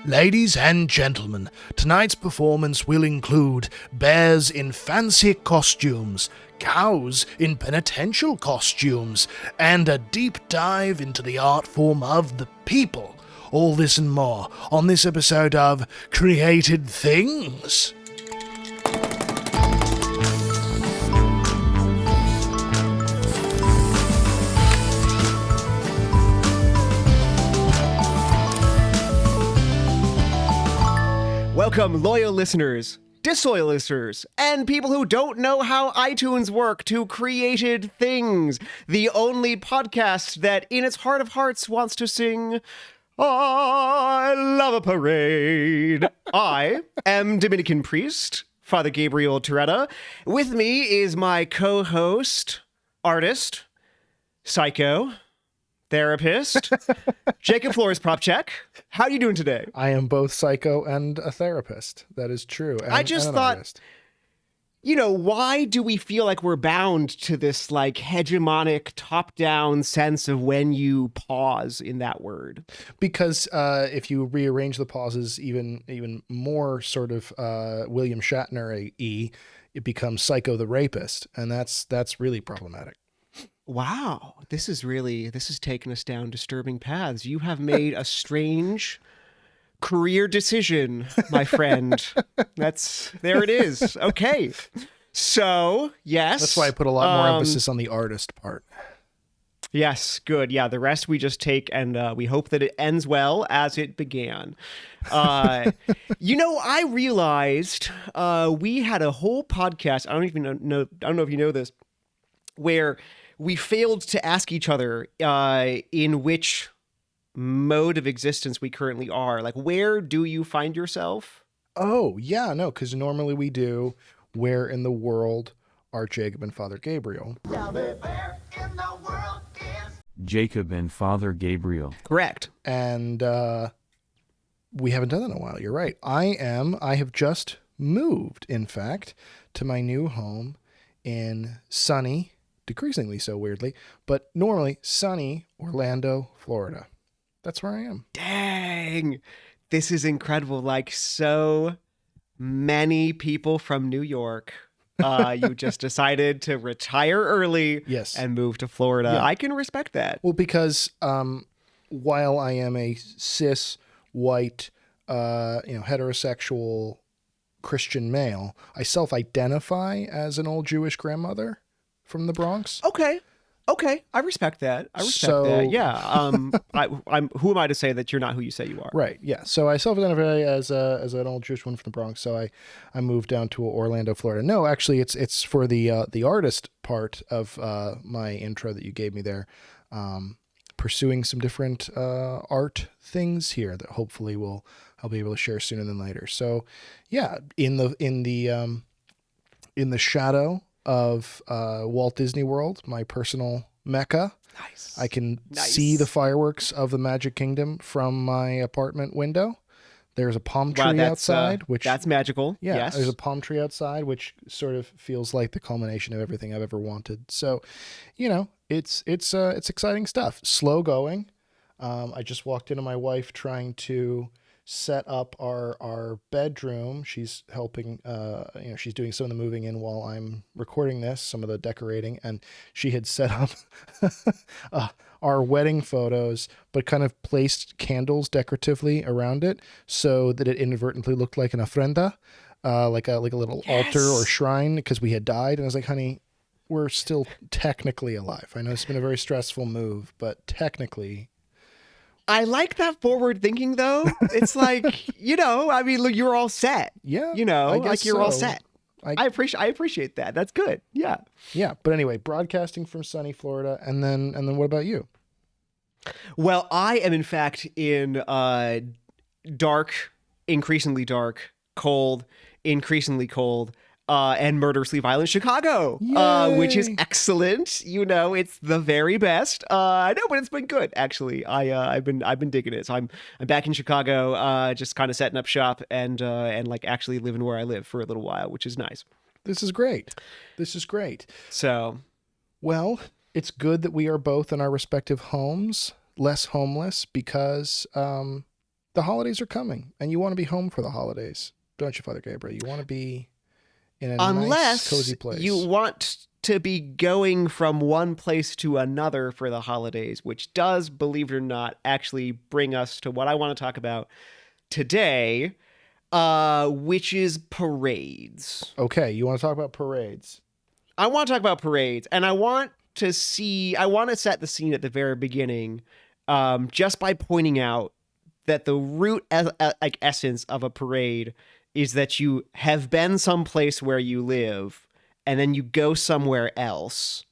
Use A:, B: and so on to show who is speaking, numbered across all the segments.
A: Ladies and gentlemen, tonight's performance will include bears in fancy costumes, cows in penitential costumes, and a deep dive into the art form of the people. All this and more on this episode of Created Things.
B: Welcome, loyal listeners, disloyal listeners, and people who don't know how iTunes work to Created Things, the only podcast that in its heart of hearts wants to sing, I love a parade. I am Dominican priest, Father Gabriel Toretta. With me is my co-host, artist, psycho, therapist, Jacob Flores Prop Check. How are you doing today?
A: I am both psycho and a therapist. That is true.
B: I just thought,
A: artist.
B: You know, why do we feel like we're bound to this like hegemonic top-down sense of when you pause in that word?
A: Because if you rearrange the pauses even more sort of William Shatner-y, it becomes Psycho the Rapist, and that's really problematic.
B: Wow, this is taken us down disturbing paths. You have made a strange career decision, my friend. There it is. Okay. So, yes.
A: That's why I put a lot more emphasis on the artist part.
B: Yes, good. Yeah, the rest we just take and we hope that it ends well as it began. You know, I realized we had a whole podcast, I don't know if you know this, where we failed to ask each other in which mode of existence we currently are. Like, where do you find yourself?
A: Oh, yeah, no, because normally we do, where in the world are Jacob and Father Gabriel?
C: Where in the world is
D: Jacob and Father Gabriel?
B: Correct.
A: And we haven't done that in a while. You're right. I have just moved, in fact, to my new home in sunny, decreasingly so weirdly, but normally sunny Orlando, Florida. That's where I am.
B: Dang. This is incredible. Like, so many people from New York, you just decided to retire early.
A: Yes.
B: And move to Florida. Yeah. I can respect that.
A: Well, because while I am a cis, white, heterosexual Christian male, I self-identify as an old Jewish grandmother from the Bronx.
B: Okay. I respect that. That. Yeah. I'm. Who am I to say that you're not who you say you are?
A: Right. Yeah. So I self-identify as an old Jewish woman from the Bronx. So I moved down to Orlando, Florida. No, actually, it's for the artist part of my intro that you gave me there. Pursuing some different art things here that hopefully I'll be able to share sooner than later. So, yeah, in the shadow of Walt Disney World, my personal mecca.
B: Nice.
A: I can see the fireworks of the Magic Kingdom from my apartment window. There's a palm tree outside, which
B: that's magical.
A: Yeah,
B: yes.
A: There's a palm tree outside, which sort of feels like the culmination of everything I've ever wanted. So, it's exciting stuff. Slow going. I just walked into my wife trying to set up our bedroom. She's helping, she's doing some of the moving in while I'm recording this, some of the decorating, and she had set up our wedding photos, but kind of placed candles decoratively around it so that it inadvertently looked like an ofrenda, like a little altar or shrine, because we had died. And I was like, honey, we're still technically alive. I know it's been a very stressful move, but technically.
B: I like that forward thinking, though. It's like, look, you're all set.
A: Yeah.
B: Like you're all set.
A: I
B: appreciate that. That's good. Yeah.
A: Yeah. But anyway, broadcasting from sunny Florida. And then what about you?
B: Well, I am in fact in dark, increasingly dark, cold, increasingly cold, and murderously violent Chicago, which is excellent. It's the very best. I know, but it's been good actually. I've been digging it. So I'm back in Chicago, just kind of setting up shop and like actually living where I live for a little while, which is nice.
A: This is great.
B: So,
A: well, it's good that we are both in our respective homes, less homeless, because the holidays are coming and you want to be home for the holidays, don't you, Father Gabriel? You want to be in a nice, cozy
B: Unless
A: place.
B: you want to be going from one place to another for the holidays, which does, believe it or not, actually bring us to what I want to talk about today, which is parades.
A: Okay, you want to talk about parades?
B: I want to talk about parades, and I want to set the scene at the very beginning, just by pointing out that the root like essence of a parade is that you have been someplace where you live, and then you go somewhere else,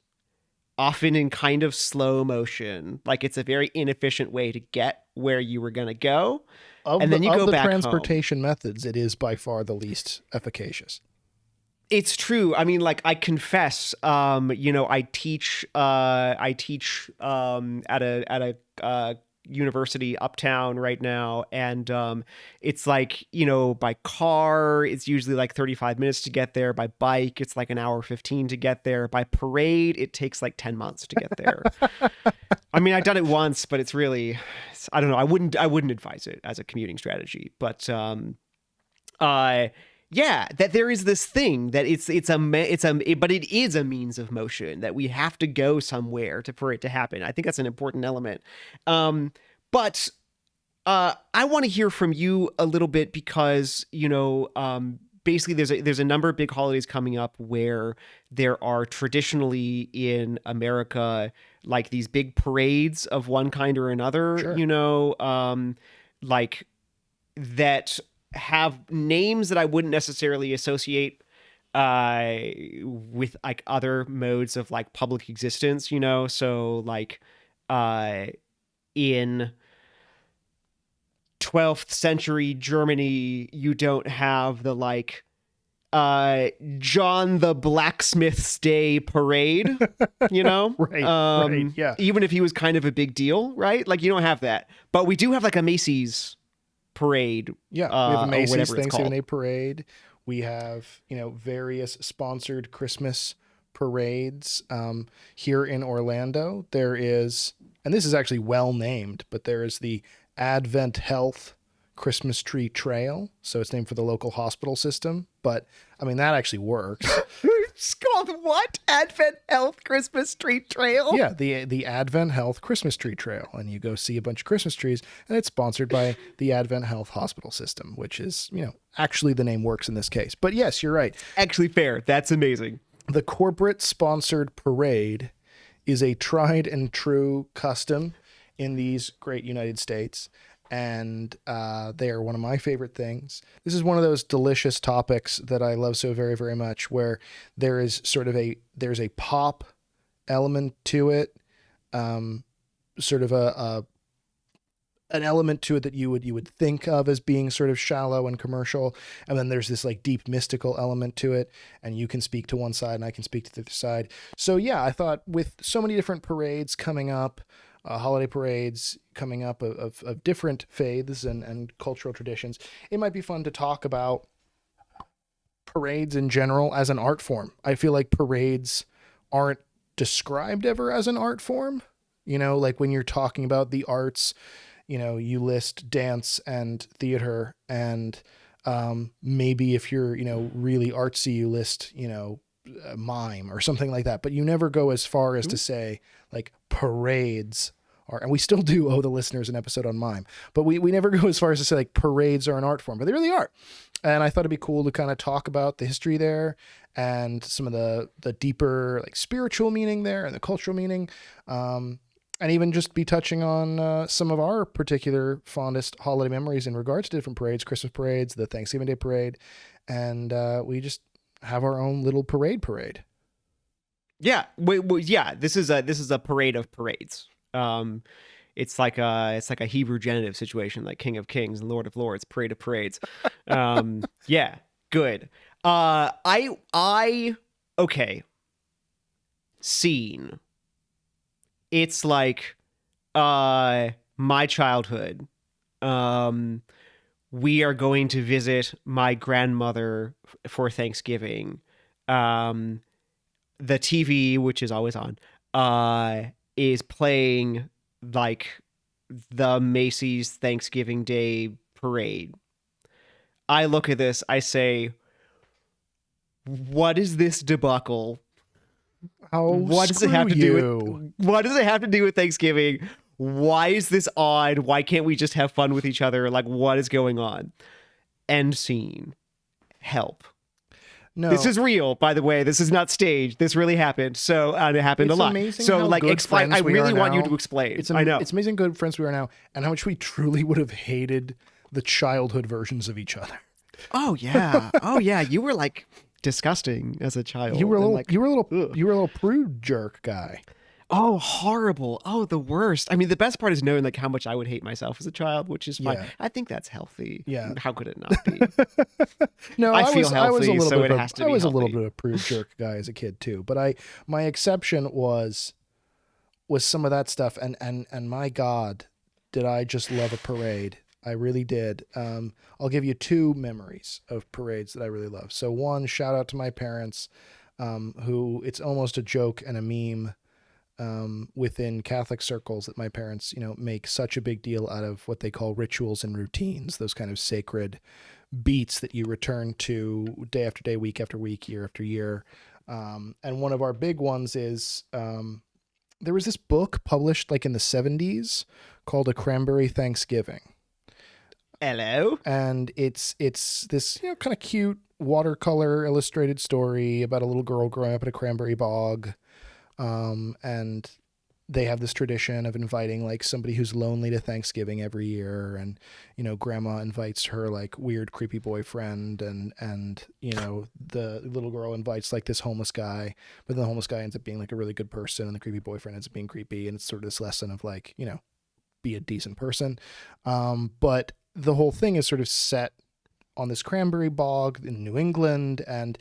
B: often in kind of slow motion. Like it's a very inefficient way to get where you were going to go. And then you go back home.
A: Transportation methods, it is by far the least efficacious.
B: It's true. I mean, like I confess, I teach at a university uptown right now, and it's like, by car it's usually like 35 minutes to get there. By bike it's like an hour 15 to get there. By parade it takes like 10 months to get there. I mean, I've done it once, but I don't know, I wouldn't advise it as a commuting strategy. But yeah, that there is this thing that but it is a means of motion, that we have to go somewhere for it to happen. I think that's an important element. But I want to hear from you a little bit because, basically there's a number of big holidays coming up where there are traditionally in America like these big parades of one kind or another,
A: Sure.
B: like that have names that I wouldn't necessarily associate with like other modes of like public existence, so like in 12th century Germany you don't have the like John the Blacksmith's Day parade,
A: Right, yeah.
B: even if he was kind of a big deal, right? Like you don't have that, but we do have like a Macy's parade.
A: Yeah, we have a Macy's
B: Thanksgiving
A: Thanksgiving Day parade. We have, various sponsored Christmas parades. Here in Orlando, there is, and this is actually well named, but there is the Advent Health Christmas Tree Trail. So it's named for the local hospital system. But, I mean, that actually works.
B: It's called what? Advent Health Christmas Tree Trail?
A: Yeah, the Advent Health Christmas Tree Trail. And you go see a bunch of Christmas trees, and it's sponsored by the Advent Health Hospital System, which is, actually the name works in this case. But yes, you're right.
B: Actually fair. That's amazing.
A: The corporate sponsored parade is a tried and true custom in these great United States. And they are one of my favorite things. This is one of those delicious topics that I love so very, very much, where there is sort of there's a pop element to it, sort of an element to it that you would think of as being sort of shallow and commercial, and then there's this like deep mystical element to it, and you can speak to one side and I can speak to the other side. So yeah, I thought with so many different parades coming up, holiday parades coming up of different faiths and cultural traditions, it might be fun to talk about parades in general as an art form. I feel like parades aren't described ever as an art form. Like when you're talking about the arts, you list dance and theater, and maybe if you're, really artsy, you list, mime or something like that. But you never go as far as to say like parades are, and we still do owe the listeners an episode on mime, but we never go as far as to say like parades are an art form, but they really are. And I thought it'd be cool to kind of talk about the history there and some of the deeper like spiritual meaning there and the cultural meaning. And even just be touching on some of our particular fondest holiday memories in regards to different parades, Christmas parades, the Thanksgiving Day parade. And we just have our own little parade.
B: Yeah. Yeah. This is a parade of parades. It's like a Hebrew genitive situation, like King of Kings and Lord of Lords, parade of parades. Yeah. Good. Okay. Scene. It's like my childhood. We are going to visit my grandmother for Thanksgiving. The TV, which is always on, is playing like the Macy's Thanksgiving Day parade. I look at this, I say, what is this debacle?
A: Oh,
B: What does it have to do with what does it have to do with Thanksgiving? Why is this odd? Why can't we just have fun with each other? Like, what is going on? End scene. Help.
A: No,
B: This is real, by the way. This is not staged. This really happened. So and it happened
A: It's
B: a lot.
A: amazing
B: So
A: how
B: like
A: good
B: explain.
A: friends
B: I
A: we
B: really
A: are
B: want you
A: now.
B: to explain.
A: I know.
B: I know.
A: It's amazing good friends we are now, and how much we truly would have hated the childhood versions of each other.
B: Oh yeah. Oh yeah. You were like disgusting as a child.
A: You were a
B: and,
A: little,
B: like,
A: you were a little,
B: ugh.
A: you were a little prude jerk guy.
B: Oh, horrible. Oh, the worst. I mean, the best part is knowing like how much I would hate myself as a child, which is fine.
A: Yeah.
B: I think that's healthy.
A: Yeah.
B: How could it not be?
A: No,
B: I feel
A: I was a
B: healthy,
A: little
B: so
A: bit
B: it
A: of
B: has to
A: I
B: be
A: was a little
B: healthy.
A: bit of a prude jerk guy as a kid too. But my exception was some of that stuff. And my God, did I just love a parade? I really did. I'll give you two memories of parades that I really love. So one, shout out to my parents, who it's almost a joke and a meme within Catholic circles that my parents, make such a big deal out of what they call rituals and routines, those kind of sacred beats that you return to day after day, week after week, year after year. And one of our big ones is there was this book published like in the 70s called A Cranberry Thanksgiving.
B: Hello.
A: And it's this kind of cute watercolor illustrated story about a little girl growing up in a cranberry bog. And they have this tradition of inviting like somebody who's lonely to Thanksgiving every year. And, grandma invites her like weird, creepy boyfriend and, the little girl invites like this homeless guy, but then the homeless guy ends up being like a really good person and the creepy boyfriend ends up being creepy. And it's sort of this lesson of like, be a decent person. But the whole thing is sort of set on this cranberry bog in New England, and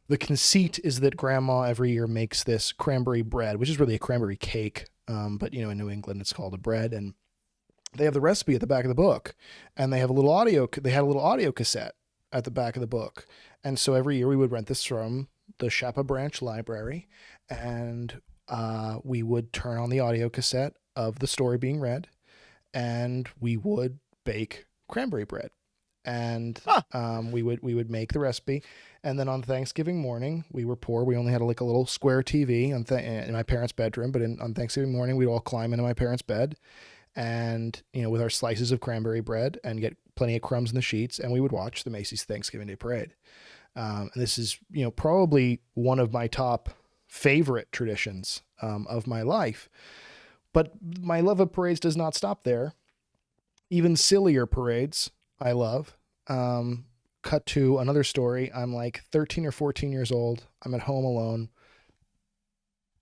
A: the conceit is that grandma every year makes this cranberry bread, which is really a cranberry cake. But in New England, it's called a bread, and they have the recipe at the back of the book, and they had a little audio cassette at the back of the book. And so every year we would rent this from the Shapa Branch Library, and we would turn on the audio cassette of the story being read, and we would bake cranberry bread. And we would make the recipe, and then on Thanksgiving morning, we were poor. We only had a little square TV in my parents' bedroom, but on Thanksgiving morning, we'd all climb into my parents' bed, and with our slices of cranberry bread, and get plenty of crumbs in the sheets, and we would watch the Macy's Thanksgiving Day Parade. And this is probably one of my top favorite traditions of my life. But my love of parades does not stop there. Even sillier parades I love. Cut to another story. I'm like 13 or 14 years old. I'm at home alone.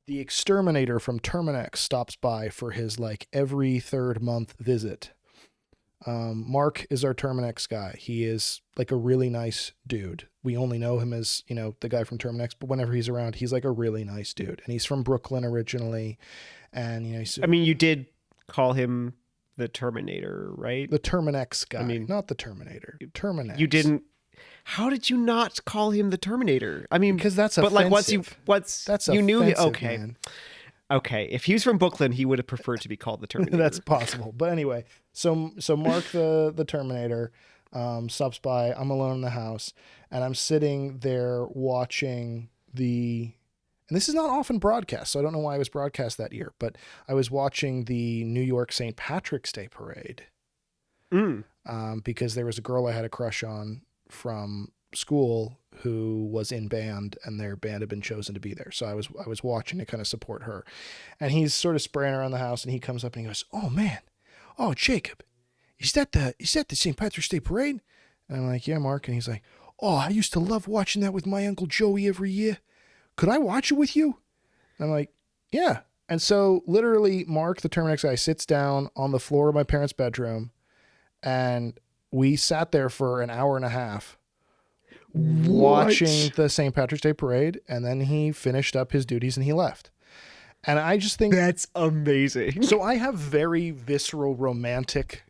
A: The exterminator from Terminex stops by for his like every third month visit. Mark is our Terminex guy. He is like a really nice dude. We only know him as, the guy from Terminex, but whenever he's around, he's like a really nice dude. And he's from Brooklyn originally. And,
B: I mean, you did call him the Terminator, right?
A: the Terminex guy,
B: I mean,
A: not the Terminator. Terminex.
B: You didn't. How did you not call him the Terminator? I mean,
A: Because that's
B: but
A: offensive.
B: like
A: That's
B: you knew
A: offensive,
B: okay.
A: man.
B: Okay, if he was from Brooklyn, he would have preferred to be called the Terminator.
A: That's possible. But anyway, so Mark the Terminator stops by. I'm alone in the house, and I'm sitting there watching and this is not often broadcast, so I don't know why it was broadcast that year, but I was watching the New York St. Patrick's Day Parade because there was a girl I had a crush on from school who was in band, and their band had been chosen to be there. So I was watching to kind of support her. And he's sort of spraying around the house, and he comes up and he goes, "Oh man, oh Jacob, is that the St. Patrick's Day Parade?" And I'm like, "Yeah, Mark." And he's like, "Oh, I used to love watching that with my Uncle Joey every year. Could I watch it with you?" And I'm like, "Yeah." And so literally Mark, the Terminex guy, sits down on the floor of my parents' bedroom, and we sat there for an hour and a half watching the St. Patrick's Day Parade, and then he finished up his duties and he left. And I just think
B: That's amazing.
A: so. I have very visceral, romantic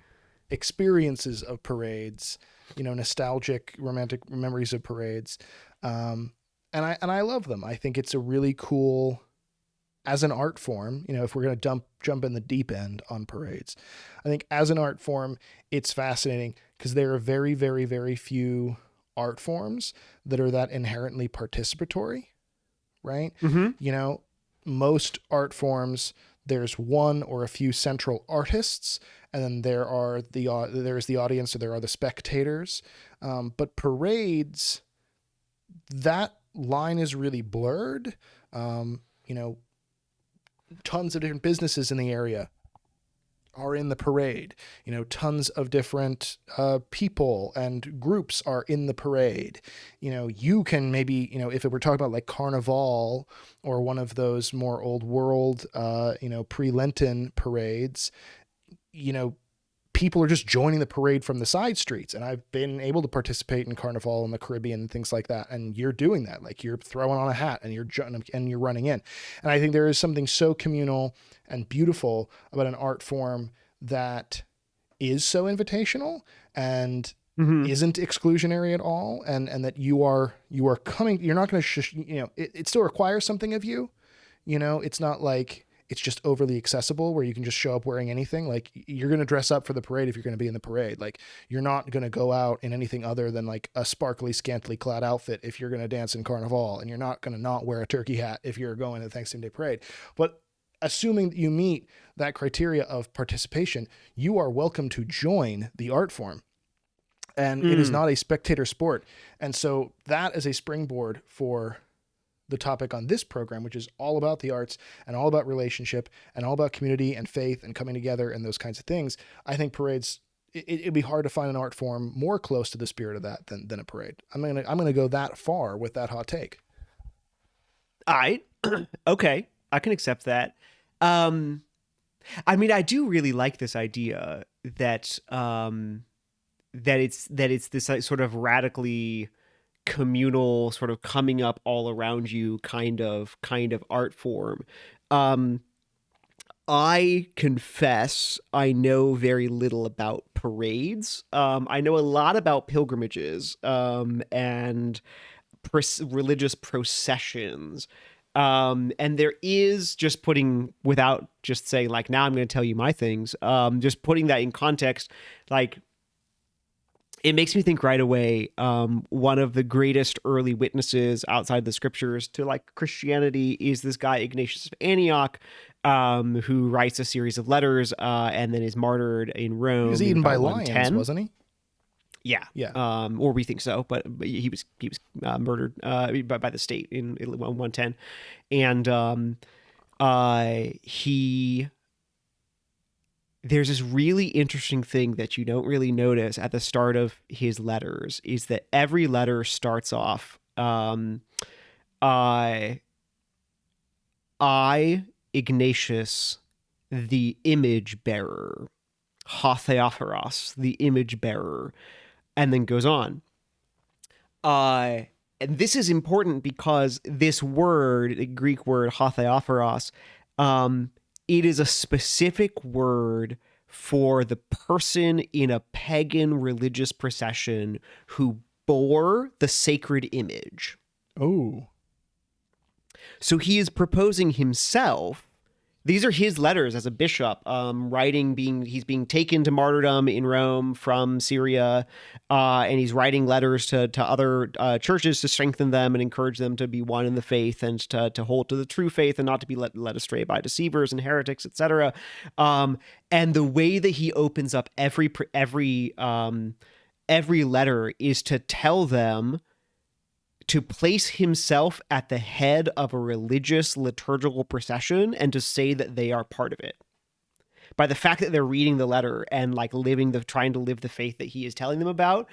A: experiences of parades, nostalgic, romantic memories of parades. And I love them. I think it's a really cool as an art form, if we're going to jump in the deep end on parades, I think as an art form, it's fascinating because there are very, very, very few art forms that are that inherently participatory, right? Most art forms, there's one or a few central artists, and then there's the audience, or there are the spectators. But parades, that line is really blurred. Tons of different businesses in the area are in the parade. Tons of different people and groups are in the parade. You can maybe, if we're talking about like Carnival or one of those more old world, pre-Lenten parades, people are just joining the parade from the side streets. And I've been able to participate in Carnival in the Caribbean and things like that. And you're doing that. Like you're throwing on a hat and you're running in. And I think there is something so communal and beautiful about an art form that is so invitational and isn't exclusionary at all. And that you are coming, you're not going to, it still requires something of you. It's not like it's just overly accessible where you can just show up wearing anything. Like you're going to dress up for the parade if you're going to be in the parade. Like you're not going to go out in anything other than like a sparkly, scantily clad outfit if you're going to dance in Carnival, and you're not going to not wear a turkey hat if you're going to the Thanksgiving Day parade. But assuming that you meet that criteria of participation, you are welcome to join the art form. And it is not a spectator sport. And so that is a springboard for the topic on this program, which is all about the arts and all about relationship and all about community and faith and coming together and those kinds of things. I think parades, it'd be hard to find an art form more close to the spirit of that than a parade. I'm gonna go that far with that hot take.
B: Okay, I can accept that. I do really like this idea that it's this sort of radically communal, sort of coming up all around you kind of art form. I confess I know very little about parades. I know a lot about pilgrimages and religious processions. And there is, just putting, without just saying like, now I'm going to tell you my things, just putting that in context, like, it makes me think right away, one of the greatest early witnesses outside the scriptures to like Christianity is this guy Ignatius of Antioch, who writes a series of letters and then is martyred in Rome.
A: He was eaten by lions, wasn't he?
B: Yeah. Or we think so, but he was murdered by the state in 110, and there's this really interesting thing that you don't really notice at the start of his letters, is that every letter starts off, I, Ignatius, the image bearer, Theophoros, the image bearer, and then goes on. And this is important because this word, the Greek word Theophoros, it is a specific word for the person in a pagan religious procession who bore the sacred image.
A: Oh.
B: So he is proposing himself. These are his letters as a bishop, he's being taken to martyrdom in Rome from Syria, and he's writing letters to other churches to strengthen them and encourage them to be one in the faith and to hold to the true faith and not to be led astray by deceivers and heretics, etc. And the way that he opens up every letter is to tell them to place himself at the head of a religious liturgical procession and to say that they are part of it. By the fact that they're reading the letter and like trying to live the faith that he is telling them about,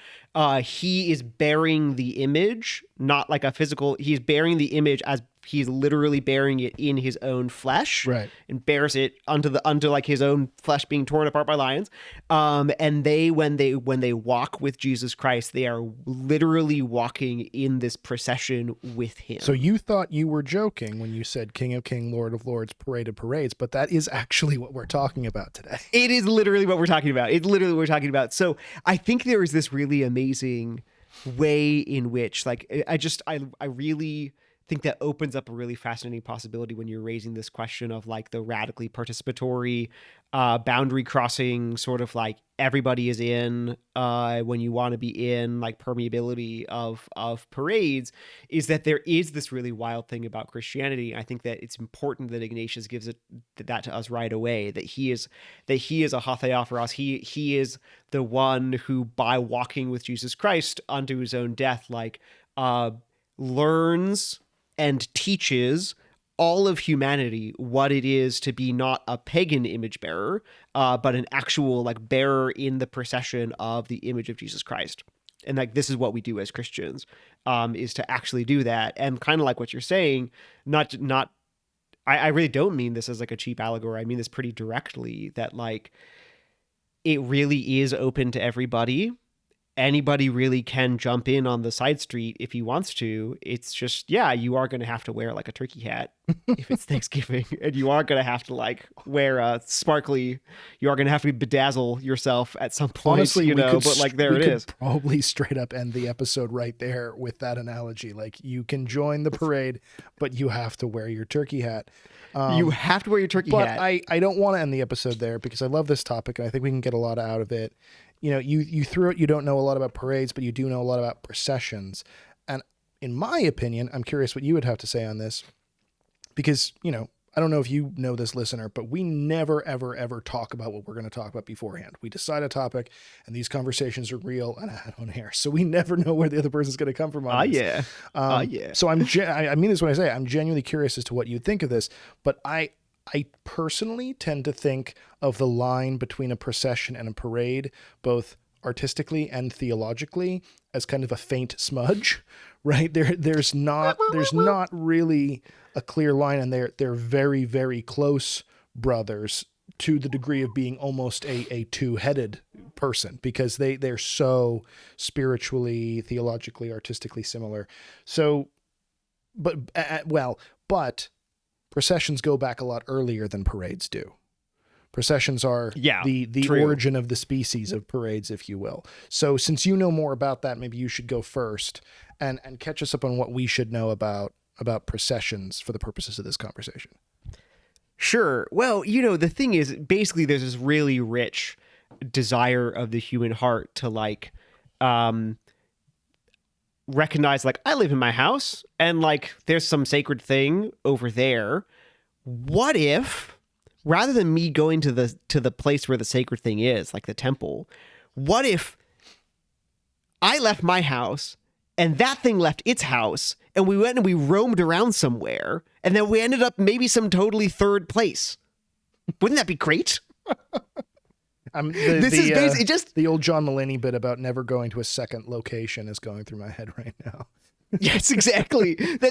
B: he is bearing the image, not like a physical, he's bearing the image as he's literally bearing it in his own flesh,
A: right?
B: And bears it unto like his own flesh being torn apart by lions. And when they walk with Jesus Christ, they are literally walking in this procession with him.
A: So you thought you were joking when you said King of Kings, Lord of Lords, Parade of Parades, but that is actually what we're talking about today.
B: It is literally what we're talking about. It's literally what we're talking about. So I think there is this really amazing way in which, like, think that opens up a really fascinating possibility when you're raising this question of like the radically participatory, boundary crossing, sort of like everybody is in when you want to be in, like permeability of parades, is that there is this really wild thing about Christianity. I think that it's important that Ignatius gives that to us right away, that he is a hatheophorus. He is the one who, by walking with Jesus Christ unto his own death, like learns and teaches all of humanity what it is to be not a pagan image bearer, but an actual like bearer in the procession of the image of Jesus Christ. And like, this is what we do as Christians, is to actually do that. And kind of like what you're saying, I really don't mean this as like a cheap allegory. I mean this pretty directly, that like, it really is open to everybody. Anybody really can jump in on the side street if he wants to. It's just, yeah, you are going to have to wear like a turkey hat if it's Thanksgiving, and you are going to have to like wear a sparkly, you are going to have to bedazzle yourself at some point. Honestly, you know, but like, there it is.
A: Probably straight up end the episode right there with that analogy. Like, you can join the parade, but you have to wear your turkey hat.
B: You have to wear your turkey
A: but
B: hat.
A: I don't want to end the episode there, because I love this topic and I think we can get a lot out of it. You know, you threw it, you don't know a lot about parades, but you do know a lot about processions. And in my opinion, I'm curious what you would have to say on this, because, you know, I don't know if you know this, listener, but we never, ever, ever talk about what we're going to talk about beforehand. We decide a topic, and these conversations are real and on air. So we never know where the other person's going to come from on this.
B: Yeah.
A: So I mean this when I say I'm genuinely curious as to what you think of this, but I personally tend to think of the line between a procession and a parade, both artistically and theologically, as kind of a faint smudge, right? There's not really a clear line, and they're very, very close brothers, to the degree of being almost a two-headed person, because they're so spiritually, theologically, artistically similar. So, but processions go back a lot earlier than parades do. Processions are the origin of the species of parades, if you will. So since you know more about that, maybe you should go first and catch us up on what we should know about processions for the purposes of this conversation.
B: Sure. Well, you know, the thing is, basically there's this really rich desire of the human heart to like recognize, like, I live in my house and like there's some sacred thing over there. What if, rather than me going to the place where the sacred thing is, like the temple, what if I left my house and that thing left its house, and we went and we roamed around somewhere, and then we ended up maybe some totally third place? Wouldn't that be great?
A: This is basically just the old John Mulaney bit about never going to a second location is going through my head right now.
B: Yes, exactly. I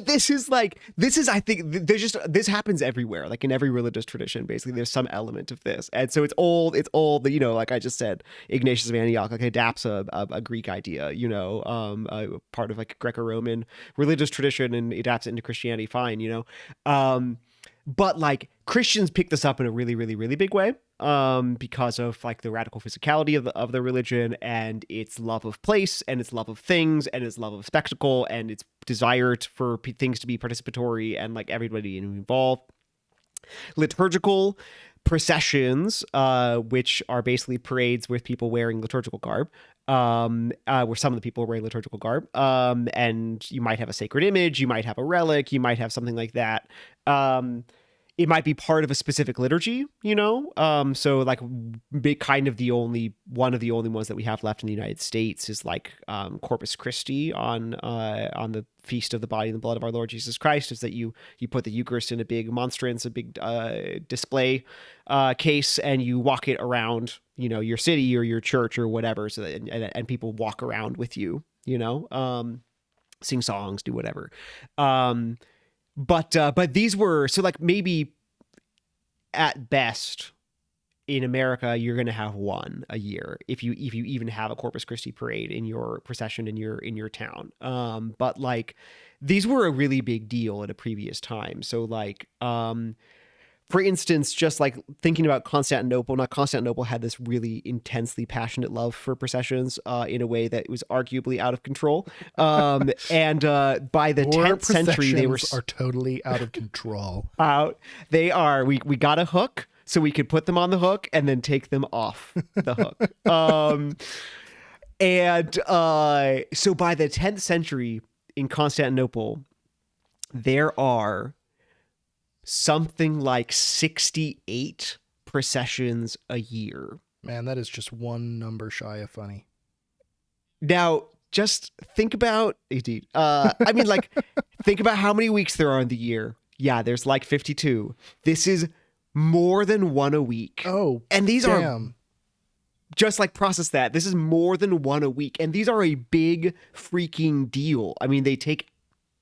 B: think this happens everywhere, like in every religious tradition. Basically, there's some element of this, and so it's all the, you know, like I just said, Ignatius of Antioch like adapts a Greek idea, you know, part of like Greco-Roman religious tradition, and adapts it into Christianity. Fine, you know, but like Christians pick this up in a really, really, really big way. Because of like the radical physicality of the religion, and its love of place, and its love of things, and its love of spectacle, and its desire for things to be participatory and like everybody involved. Liturgical processions, which are basically parades with people wearing liturgical garb, where some of the people are wearing liturgical garb, and you might have a sacred image, you might have a relic, you might have something like that. It might be part of a specific liturgy, you know? So like kind of one of the only ones that we have left in the United States is like Corpus Christi on the feast of the body and the blood of our Lord Jesus Christ, is that you put the Eucharist in a big monstrance, a big display case, and you walk it around, you know, your city or your church or whatever, so that and people walk around with you, you know, sing songs, do whatever. But these were, so like maybe at best in America, you're going to have one a year if you even have a Corpus Christi parade in your procession in your town. But like these were a really big deal at a previous time. So like, for instance, just like thinking about Constantinople, not Constantinople had this really intensely passionate love for processions in a way that was arguably out of control. And by the
A: Your
B: 10th century, they were
A: processions are totally out of control.
B: out. They are. We got a hook so we could put them on the hook and then take them off the hook. So by the 10th century in Constantinople, there are something like 68 processions a year.
A: Man, that is just one number shy of funny.
B: Now, just think about, indeed, think about how many weeks there are in the year. Yeah, there's like 52. This is more than one a week.
A: Oh,
B: and these
A: damn.
B: are just like process that. This is more than one a week. And these are a big freaking deal. I mean, they take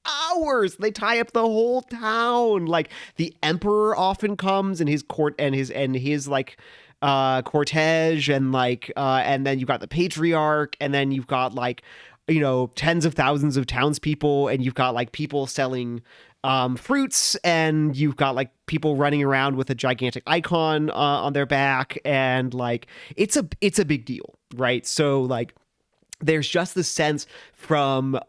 B: hours. They tie up the whole town. Like the emperor often comes and his court and his like cortege and then you've got the patriarch and then you've got like, you know, tens of thousands of townspeople and you've got like people selling fruits and you've got like people running around with a gigantic icon on their back and like it's a big deal, right? So like there's just the sense from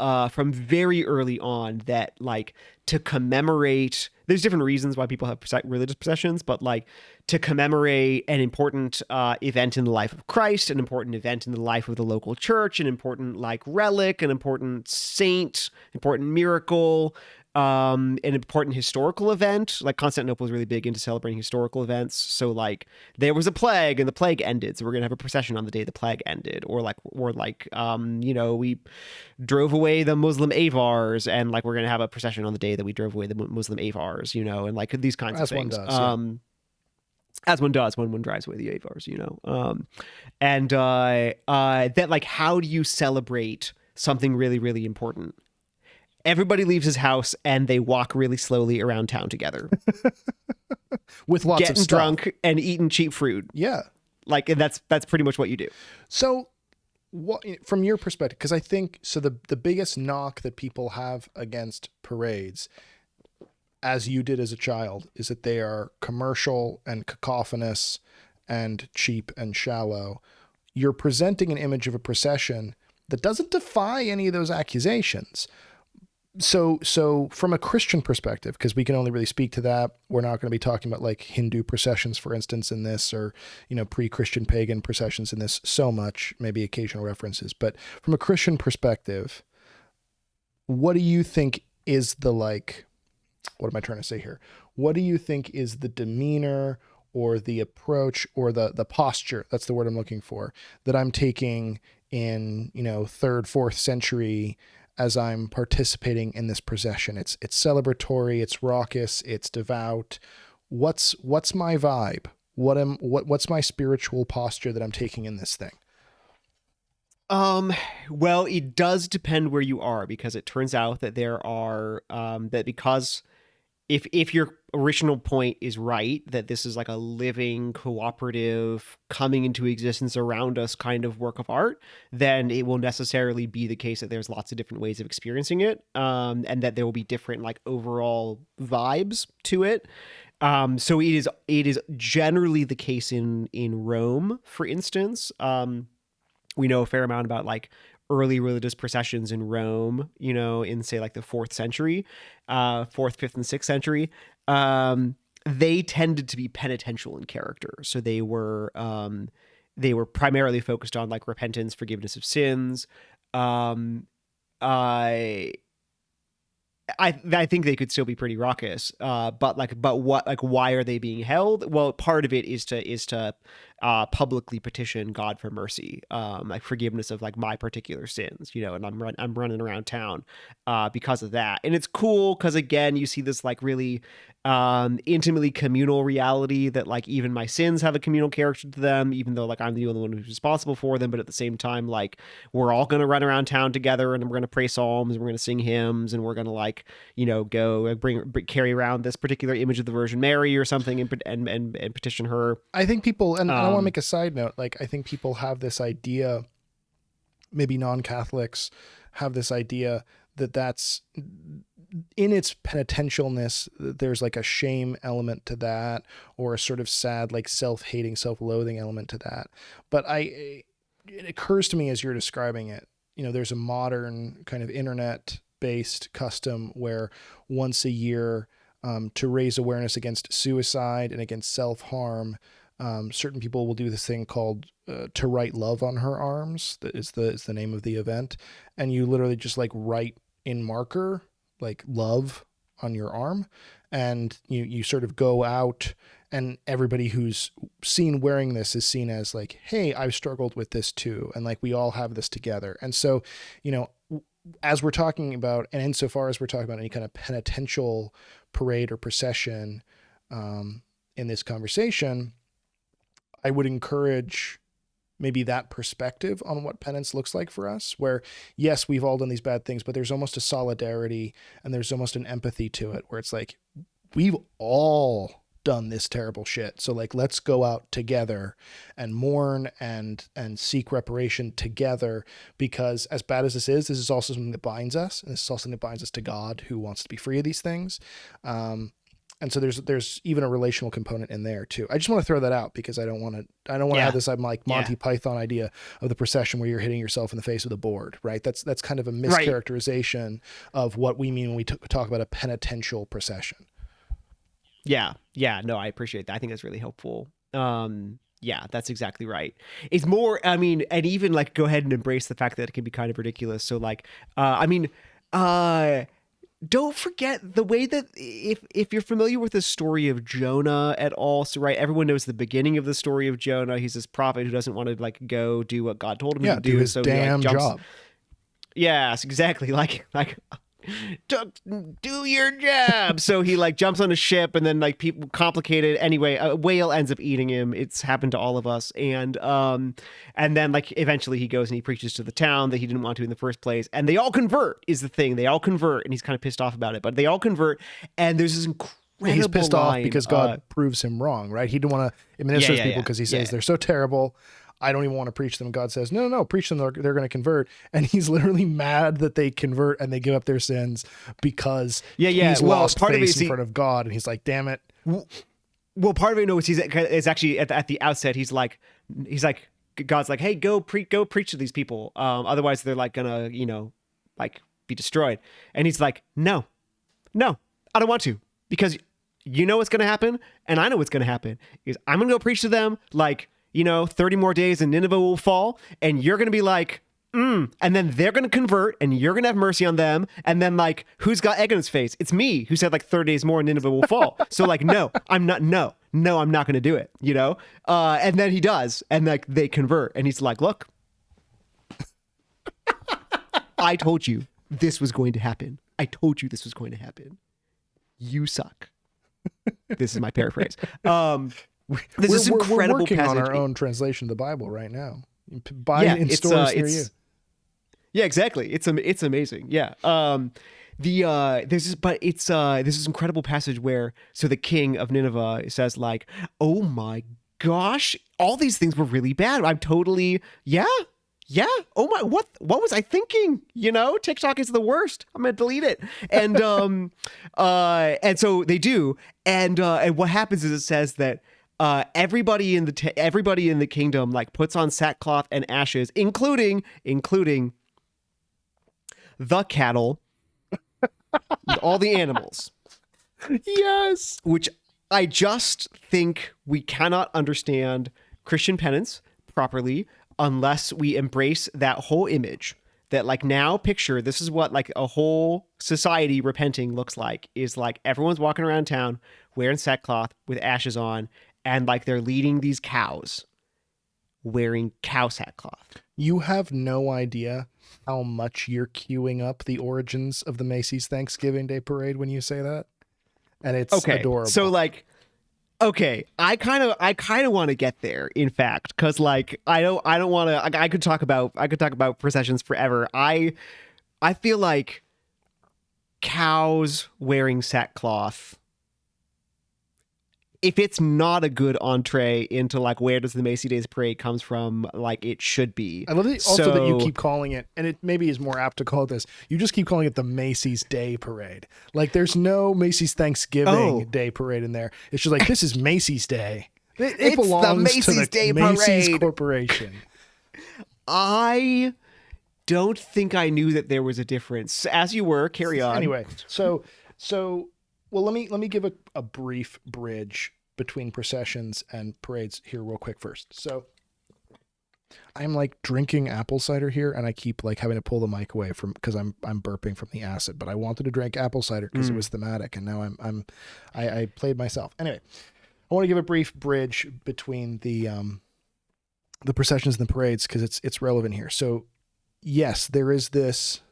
B: very early on that like to commemorate, there's different reasons why people have religious processions, but like to commemorate an important event in the life of Christ, an important event in the life of the local church, an important like relic, an important saint, important miracle, an important historical event. Like Constantinople is really big into celebrating historical events. So like there was a plague and the plague ended. So we're going to have a procession on the day the plague ended. Or you know, we drove away the Muslim Avars and like we're going to have a procession on the day that we drove away the Muslim Avars, you know, and like these kinds of things.
A: One does,
B: as one does when one drives away the Avars, you know. That like, how do you celebrate something really, really important? Everybody leaves his house and they walk really slowly around town together.
A: With lots
B: getting
A: of stuff.
B: drunk and eating cheap food.
A: Yeah.
B: Like, and that's pretty much what you do.
A: So what, from your perspective, because I think, so the biggest knock that people have against parades, as you did as a child, is that they are commercial and cacophonous and cheap and shallow. You're presenting an image of a procession that doesn't defy any of those accusations. So from a Christian perspective, because we can only really speak to that, we're not going to be talking about like Hindu processions, for instance, in this, or, you know, pre-Christian pagan processions in this so much, maybe occasional references. But from a Christian perspective, what do you think is the, like, what am I trying to say here? What do you think is the demeanor or the approach or the posture, that's the word I'm looking for, that I'm taking in, you know, 3rd, 4th century as I'm participating in this procession? It's celebratory, it's raucous, it's devout. What's my vibe? What's my spiritual posture that I'm taking in this thing?
B: Well, it does depend where you are, because it turns out that there are that because if your original point is right, that this is like a living, cooperative, coming into existence around us kind of work of art, then it will necessarily be the case that there's lots of different ways of experiencing it, and that there will be different like overall vibes to it. So it is generally the case in Rome, for instance. We know a fair amount about like early religious processions in Rome, you know, in say like the 4th century, 4th, 5th, and 6th century. They tended to be penitential in character. So they were primarily focused on like repentance, forgiveness of sins. I think they could still be pretty raucous, but why are they being held? Well, part of it is to publicly petition God for mercy, like forgiveness of like my particular sins, you know, and I'm running around town because of that. And it's cool because again, you see this like really intimately communal reality that like even my sins have a communal character to them, even though like I'm the only one who's responsible for them. But at the same time, like we're all going to run around town together and we're going to pray psalms and we're going to sing hymns and we're going to like, you know, go carry around this particular image of the Virgin Mary or something and petition her.
A: I think people, and I want to make a side note, like I think people have this idea, maybe non-Catholics have this idea that in its penitentialness, there's like a shame element to that, or a sort of sad, like self-hating, self-loathing element to that. But it occurs to me as you're describing it, there's a modern kind of internet-based custom where once a year, to raise awareness against suicide and against self-harm, certain people will do this thing called to write love on her arms. That is the name of the event. And you literally just like write in marker, like love on your arm. And you sort of go out, and everybody who's seen wearing this is seen as like, hey, I've struggled with this too. And like, we all have this together. And so, as we're talking about, and insofar as we're talking about any kind of penitential parade or procession in this conversation, I would encourage maybe that perspective on what penance looks like for us, where yes, we've all done these bad things, but there's almost a solidarity and there's almost an empathy to it, where it's like, we've all done this terrible shit. So like, let's go out together and mourn and seek reparation together, because as bad as this is also something that binds us. And this is also something that binds us to God, who wants to be free of these things. And so there's even a relational component in there too. I just want to throw that out, because I don't want to have this, I'm like Monty Python idea of the procession where you're hitting yourself in the face with a board, right? That's kind of a mischaracterization of what we mean when we talk about a penitential procession.
B: Yeah. No, I appreciate that. I think that's really helpful. Yeah, that's exactly right. It's more, and even like, go ahead and embrace the fact that it can be kind of ridiculous. So like, don't forget the way that if you're familiar with the story of Jonah at all, so right, everyone knows the beginning of the story of Jonah. He's this prophet who doesn't want to like go do what God told him to do.
A: Do his damn job.
B: Yes, exactly. Like do your job. So he like jumps on a ship, and then like people complicated. Anyway, a whale ends up eating him. It's happened to all of us. And then like eventually he goes and he preaches to the town that he didn't want to in the first place. And they all convert is the thing. They all convert, and he's kind of pissed off about it, but they all convert. And there's this incredible
A: He's pissed
B: line,
A: off because God proves him wrong, right? He didn't want to administer to people because he says they're so terrible. I don't even want to preach them. God says, no, preach them. They're going to convert. And he's literally mad that they convert and they give up their sins because he's lost face in front of God. And he's like, damn it.
B: Well, part of it, no, is actually at the outset, he's like, God's like, hey, go preach to these people. Otherwise they're like gonna, like be destroyed. And he's like, no, I don't want to, because you know what's going to happen. And I know what's going to happen is I'm going to go preach to them. Like, 30 more days and Nineveh will fall, and you're going to be like, and then they're going to convert, and you're going to have mercy on them. And then like, who's got egg on his face? It's me, who said like 30 days more and Nineveh will fall. So like, no, I'm not going to do it, and then he does. And like, they convert, and he's like, look, I told you this was going to happen. I told you this was going to happen. You suck. This is my paraphrase. This is incredible.
A: We're working
B: passage
A: on our own translation of the Bible right now. Buying in stores near you.
B: Yeah, exactly. It's amazing. Yeah. There's this incredible passage where the king of Nineveh says like, oh my gosh, all these things were really bad. I'm totally oh my, what was I thinking? TikTok is the worst. I'm gonna delete it. And and so they do. And what happens is it says that everybody in the kingdom like puts on sackcloth and ashes, including the cattle, all the animals.
A: Yes.
B: Which I just think we cannot understand Christian penance properly unless we embrace that whole image. That like, now picture, this is what like a whole society repenting looks like, is like everyone's walking around town wearing sackcloth with ashes on, and like they're leading these cows wearing cow sackcloth.
A: You have no idea how much you're queuing up the origins of the Macy's Thanksgiving Day Parade when you say that. And it's adorable.
B: So like, okay, I kind of want to get there, in fact, because like I don't want to. I could talk about processions forever. I feel like cows wearing sackcloth if it's not a good entree into like where does the Macy Days Parade comes from, like it should be.
A: I love it also that you keep calling it, and it maybe is more apt to call it this. You just keep calling it the Macy's Day Parade. Like there's no Macy's Thanksgiving Day Parade in there. It's just like, this is Macy's Day. It belongs
B: the Macy's
A: to the
B: Day
A: Macy's
B: Parade.
A: Corporation.
B: I don't think I knew that there was a difference. As you were, carry on.
A: Anyway, so well, let me give a brief bridge between processions and parades here real quick first. So I'm like drinking apple cider here, and I keep like having to pull the mic away from because I'm burping from the acid. But I wanted to drink apple cider because it was thematic, and now I played myself. Anyway, I want to give a brief bridge between the processions and the parades because it's relevant here. So yes, there is this.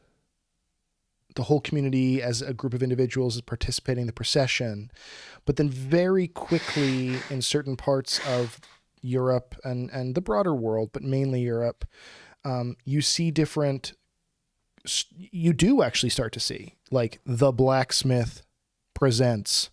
A: The whole community as a group of individuals is participating in the procession, but then very quickly in certain parts of Europe and the broader world, but mainly Europe, you see you do actually start to see like the blacksmith presents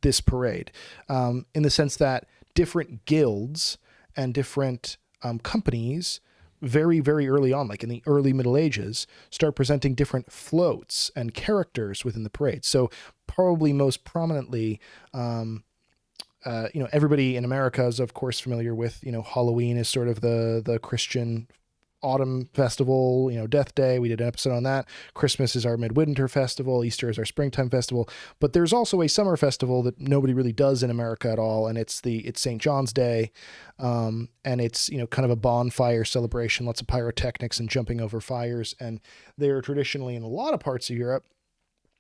A: this parade, in the sense that different guilds and different companies very, very early on, like in the early Middle Ages, start presenting different floats and characters within the parade. So probably most prominently, everybody in America is of course familiar with, Halloween is sort of the Christian autumn festival, Death Day. We did an episode on that. Christmas is our midwinter festival. Easter is our springtime festival. But there's also a summer festival that nobody really does in America at all, and it's St. John's Day, and it's kind of a bonfire celebration, lots of pyrotechnics and jumping over fires. And they are traditionally in a lot of parts of Europe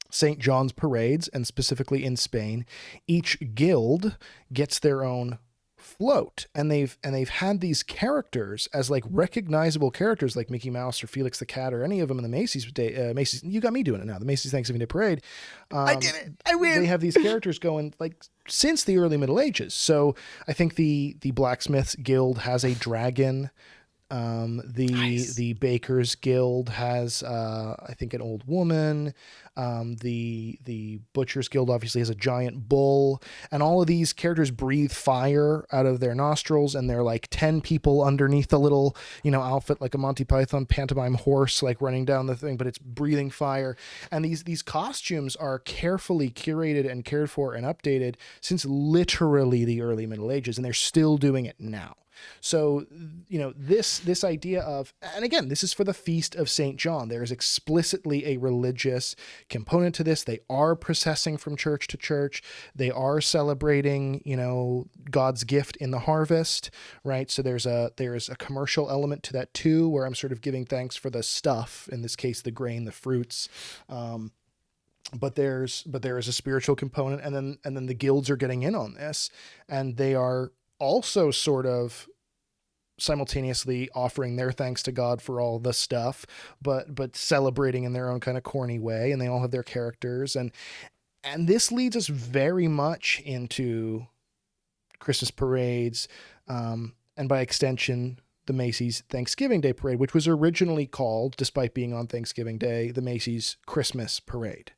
A: St. John's parades, and specifically in Spain, each guild gets their own float, and they've had these characters as like recognizable characters like Mickey Mouse or Felix the Cat or any of them in the Macy's Day. Macy's, you got me doing it now. The Macy's Thanksgiving Day Parade.
B: I did it. I win.
A: They have these characters going like since the early Middle Ages. So I think the Blacksmiths Guild has a dragon. The Bakers Guild has, I think, an old woman. The Butchers Guild obviously has a giant bull, and all of these characters breathe fire out of their nostrils, and they're like 10 people underneath a little, outfit like a Monty Python pantomime horse, like running down the thing, but it's breathing fire. And these costumes are carefully curated and cared for and updated since literally the early Middle Ages, and they're still doing it now. So, this idea of, and again, this is for the Feast of St. John. There is explicitly a religious component to this. They are processing from church to church. They are celebrating, God's gift in the harvest, right? So there's a commercial element to that too, where I'm sort of giving thanks for the stuff, in this case, the grain, the fruits, but there is a spiritual component, and then the guilds are getting in on this, and they are also sort of simultaneously offering their thanks to God for all the stuff, but celebrating in their own kind of corny way, and they all have their characters, and this leads us very much into Christmas parades, and by extension, the Macy's Thanksgiving Day Parade, which was originally called, despite being on Thanksgiving Day, the Macy's Christmas Parade.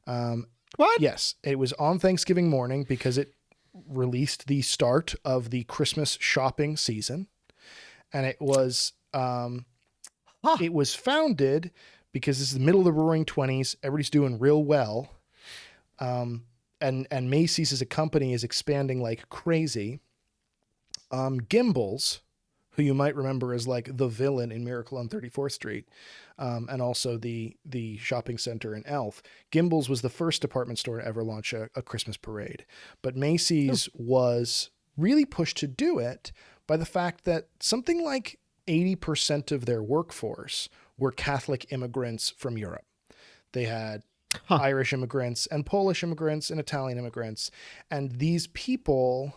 B: What?
A: Yes, it was on Thanksgiving morning because it released the start of the Christmas shopping season, and it was it was founded because this is the middle of the Roaring '20s. Everybody's doing real well, and Macy's as a company is expanding like crazy. Gimbels, who you might remember as like the villain in Miracle on 34th Street, and also the shopping center in Elf. Gimbels was the first department store to ever launch a Christmas parade. But Macy's was really pushed to do it by the fact that something like 80% of their workforce were Catholic immigrants from Europe. They had Irish immigrants and Polish immigrants and Italian immigrants. And these people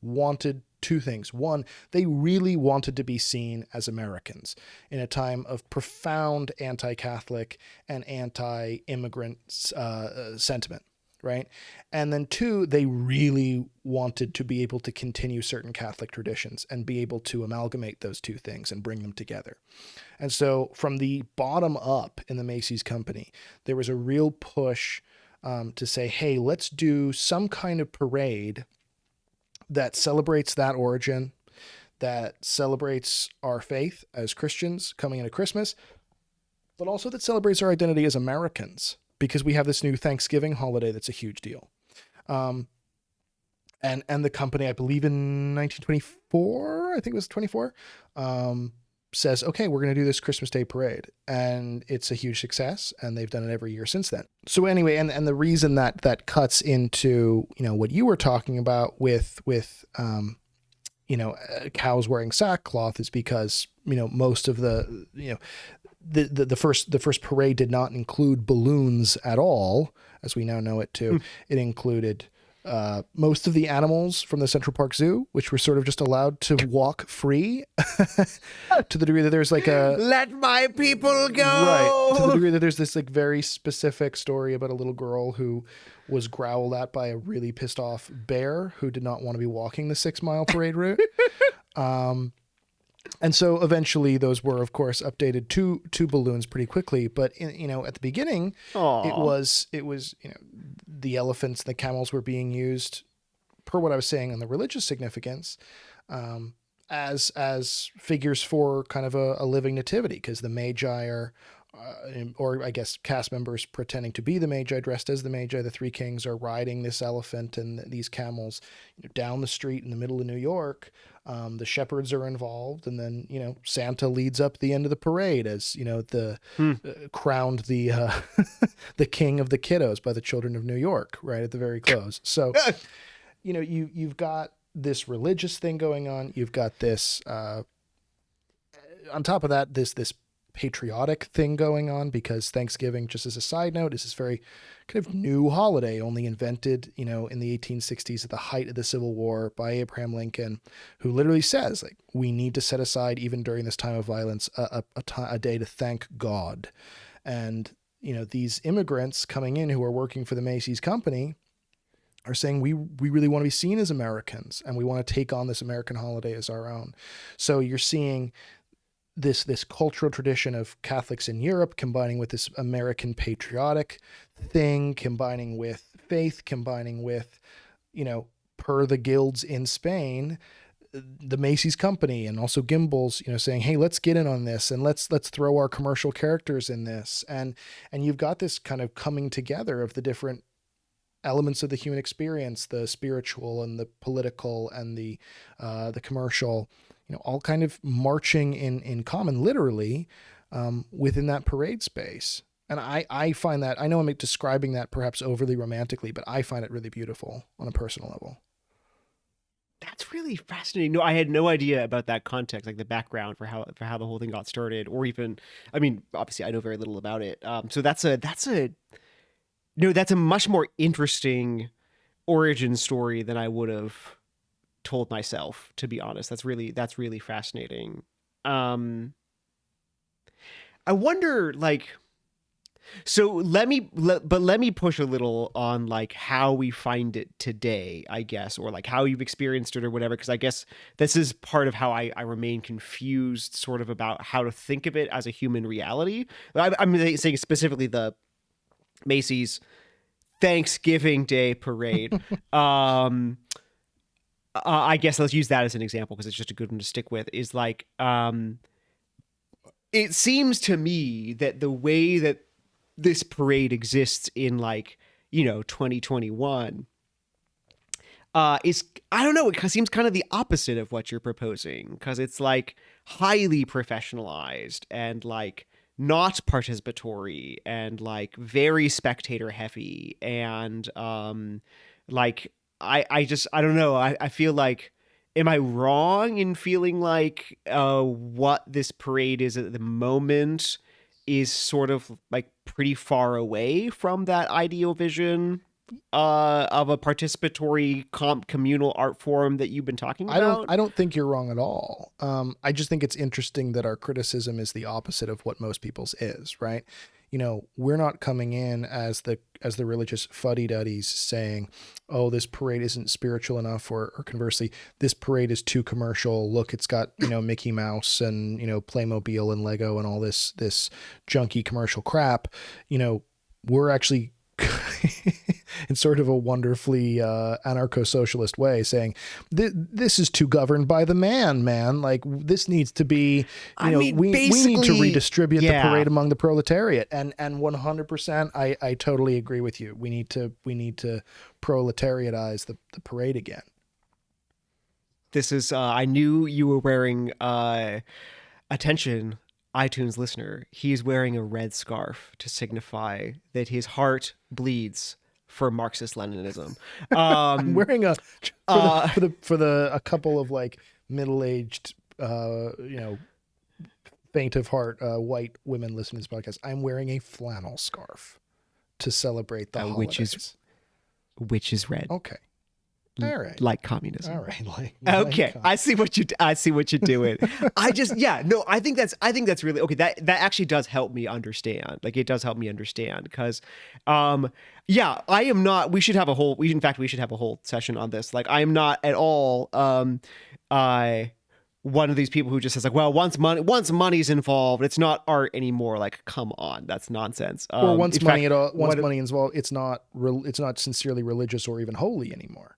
A: wanted two things. One, they really wanted to be seen as Americans in a time of profound anti-Catholic and anti-immigrant sentiment, right? And then two, they really wanted to be able to continue certain Catholic traditions and be able to amalgamate those two things and bring them together. And so from the bottom up in the Macy's company, there was a real push to say, hey, let's do some kind of parade that celebrates that origin, that celebrates our faith as Christians coming into Christmas, but also that celebrates our identity as Americans, because we have this new Thanksgiving holiday that's a huge deal. And the company, I believe in 1924, I think it was 24, says, okay, we're going to do this Christmas Day parade. And it's a huge success, and they've done it every year since then. So anyway, and the reason that cuts into, what you were talking about with cows wearing sackcloth is because, most of the first parade did not include balloons at all, as we now know it to. It included most of the animals from the Central Park Zoo, which were sort of just allowed to walk free to the degree that there's like a...
B: Let my people go!
A: Right. To the degree that there's this like very specific story about a little girl who was growled at by a really pissed off bear who did not want to be walking the 6-mile parade route. And so eventually those were, of course, updated to balloons pretty quickly. But at the beginning,
B: Aww.
A: it was the elephants, the camels were being used, per what I was saying, on the religious significance, as figures for kind of a living nativity, because the Magi are, or I guess cast members pretending to be the Magi, dressed as the Magi, the three kings, are riding this elephant and these camels down the street in the middle of New York. The shepherds are involved, and then Santa leads up the end of the parade as crowned the the king of the kiddos by the children of New York right at the very close. So you've got this religious thing going on. You've got this on top of that this patriotic thing going on, because Thanksgiving, just as a side note, is this very kind of new holiday, only invented, in the 1860s at the height of the Civil War by Abraham Lincoln, who literally says, like, we need to set aside, even during this time of violence, a day to thank God. And, these immigrants coming in who are working for the Macy's company are saying, we really want to be seen as Americans, and we want to take on this American holiday as our own. So you're seeing this cultural tradition of Catholics in Europe combining with this American patriotic thing, combining with faith, combining with, per the guilds in Spain, the Macy's company and also Gimbel's, saying, hey, let's get in on this, and let's throw our commercial characters in this. And you've got this kind of coming together of the different elements of the human experience, the spiritual and the political and the commercial, all kind of marching in common, literally, within that parade space. And I find that, I know I'm describing that perhaps overly romantically, but I find it really beautiful on a personal level.
B: That's really fascinating. No, I had no idea about that context, like the background for how the whole thing got started, or even, I mean, obviously I know very little about it. So that's a much more interesting origin story than I would have told myself, to be honest. That's really fascinating. I wonder, like, so let me push a little on like how we find it today, I guess, or like how you've experienced it or whatever, because I guess this is part of how I remain confused sort of about how to think of it as a human reality. I'm saying specifically the Macy's Thanksgiving Day parade. I guess let's use that as an example because it's just a good one to stick with, is like, it seems to me that the way that this parade exists in 2021 is, I don't know, it seems kind of the opposite of what you're proposing, because it's like highly professionalized and like not participatory and like very spectator heavy and like I don't know. I feel like, am I wrong in feeling like what this parade is at the moment is sort of like pretty far away from that ideal vision of a participatory communal art form that you've been talking about?
A: I don't think you're wrong at all. I just think it's interesting that our criticism is the opposite of what most people's is, right? We're not coming in as the religious fuddy-duddies saying, oh, this parade isn't spiritual enough, or conversely, this parade is too commercial. Look, it's got, Mickey Mouse and, Playmobil and Lego and all this junky commercial crap. We're actually in sort of a wonderfully anarcho-socialist way, saying this is too governed by the man. Like this needs to be,
B: I mean,
A: we need to
B: basically,
A: redistribute the
B: yeah.
A: parade among the proletariat. And 100%, I totally agree with you. We need to proletariatize the parade again.
B: This is, I knew you were wearing, attention, iTunes listener. He's wearing a red scarf to signify that his heart bleeds for Marxist-Leninism.
A: I'm wearing a a couple of like middle-aged, faint of heart white women listening to this podcast. I'm wearing a flannel scarf to celebrate the holidays.
B: Which is red.
A: Okay. All right.
B: Like communism.
A: All right.
B: Okay. I see what you're doing. I think that's really okay. That actually does help me understand. Like it does help me understand because, I am not, we should have a whole session on this. Like I am not at all, one of these people who just says like, well, once money's involved, it's not art anymore. Like, come on, that's nonsense.
A: Or once money is involved, it's not sincerely religious or even holy anymore.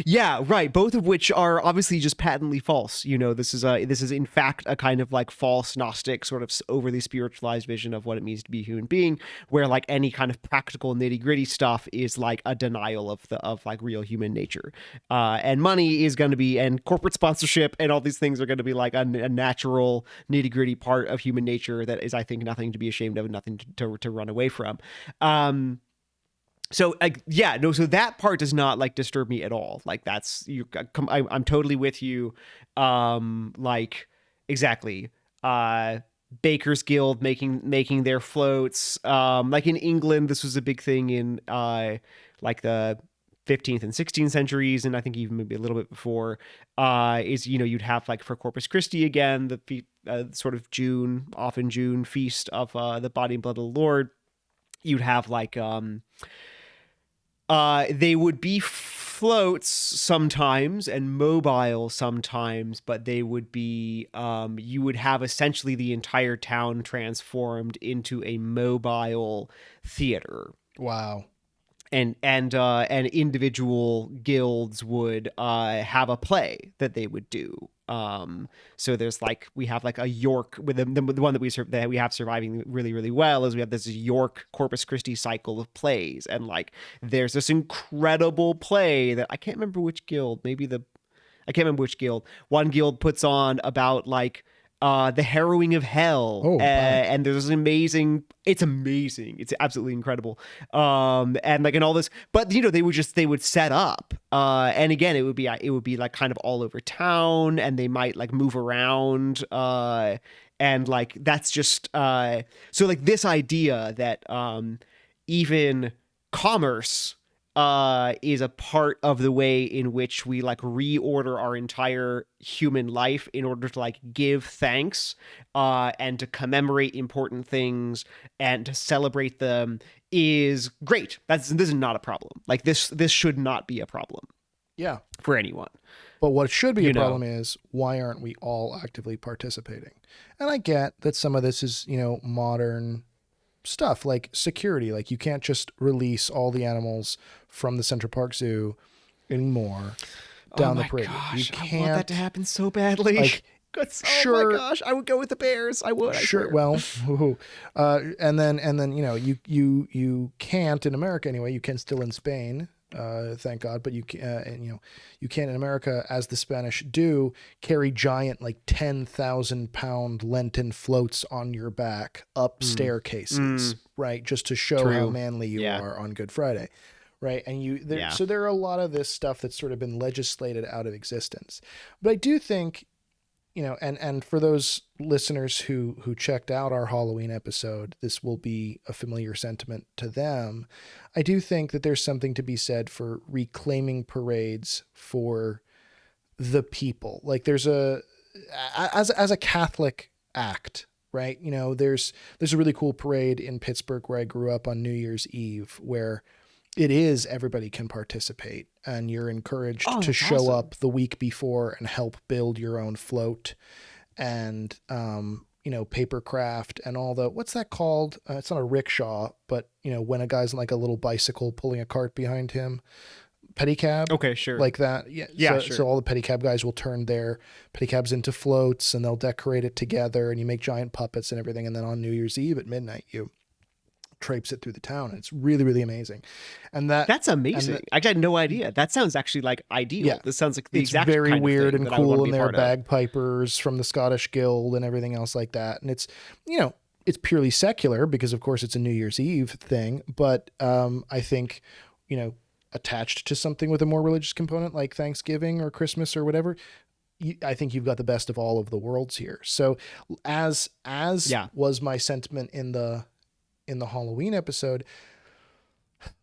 B: Yeah, right. Both of which are obviously just patently false. This is in fact a kind of like false Gnostic sort of overly spiritualized vision of what it means to be a human being, where like any kind of practical nitty gritty stuff is like a denial of like real human nature. And money is going to be, and corporate sponsorship and all these things are going to be like a natural nitty gritty part of human nature that is, I think, nothing to be ashamed of and nothing to run away from. So so that part does not like disturb me at all. Like that's I'm totally with you. Like exactly. Bakers Guild making their floats. Like in England, this was a big thing in like the 15th and 16th centuries, and I think even maybe a little bit before. You'd have like for Corpus Christi again, the sort of June feast of the body and blood of the Lord. You'd have like they would be floats sometimes and mobile sometimes, but they would be you would have essentially the entire town transformed into a mobile theater.
A: Wow.
B: And individual guilds would have a play that they would do. So there's like, we have like a York with the one that we have surviving really, really well is we have this York Corpus Christi cycle of plays. And like, there's this incredible play that I can't remember which guild, I can't remember which guild. One guild puts on about like, the harrowing of hell.
A: Oh, wow.
B: And there's it's amazing. It's absolutely incredible. And like, and all this, but they would set up, and again, it would be like kind of all over town and they might like move around, and like, that's just, so like this idea that, even commerce, is a part of the way in which we like reorder our entire human life in order to like give thanks, and to commemorate important things and to celebrate them is great. This is not a problem. Like this should not be a problem.
A: Yeah.
B: For anyone.
A: But what should be a problem is, why aren't we all actively participating? And I get that some of this is, modern stuff like security. Like you can't just release all the animals from the Central Park Zoo anymore down the parade.
B: Gosh,
A: you can't.
B: I want that to happen so badly.
A: Like,
B: oh my gosh, I would go with the bears. I would.
A: Sure. Well, and then you can't in America anyway. You can still in Spain. Thank God, but you can in America, as the Spanish do, carry giant like 10,000 pound Lenten floats on your back up staircases, right? Just to show how manly you are on Good Friday, right? And so there are a lot of this stuff that's sort of been legislated out of existence. But I do think, and for those listeners who checked out our Halloween episode, this will be a familiar sentiment to them. I do think that there's something to be said for reclaiming parades for the people. Like there's as a Catholic act, right? There's a really cool parade in Pittsburgh where I grew up on New Year's Eve where it is everybody can participate and you're encouraged to show up the week before and help build your own float. And paper craft and all the, what's that called? It's not a rickshaw, but when a guy's on like a little bicycle pulling a cart behind him, pedicab.
B: Okay, sure.
A: Like that. Yeah.
B: Yeah,
A: So
B: sure.
A: all the pedicab guys will turn their pedicabs into floats and they'll decorate it together and you make giant puppets and everything. And then on New Year's Eve at midnight, you traipse it through the town. And it's really, really amazing. And
B: That's amazing. I had no idea. That sounds actually like ideal.
A: Yeah.
B: This sounds like the
A: It's
B: exact
A: very
B: kind
A: weird
B: of thing
A: and
B: that I would want
A: cool.
B: to
A: And
B: be
A: there are
B: part of.
A: bagpipers from the Scottish Guild and everything else like that. And it's purely secular because of course it's a New Year's Eve thing. But I think, attached to something with a more religious component like Thanksgiving or Christmas or whatever, I think you've got the best of all of the worlds here. So as was my sentiment in the Halloween episode,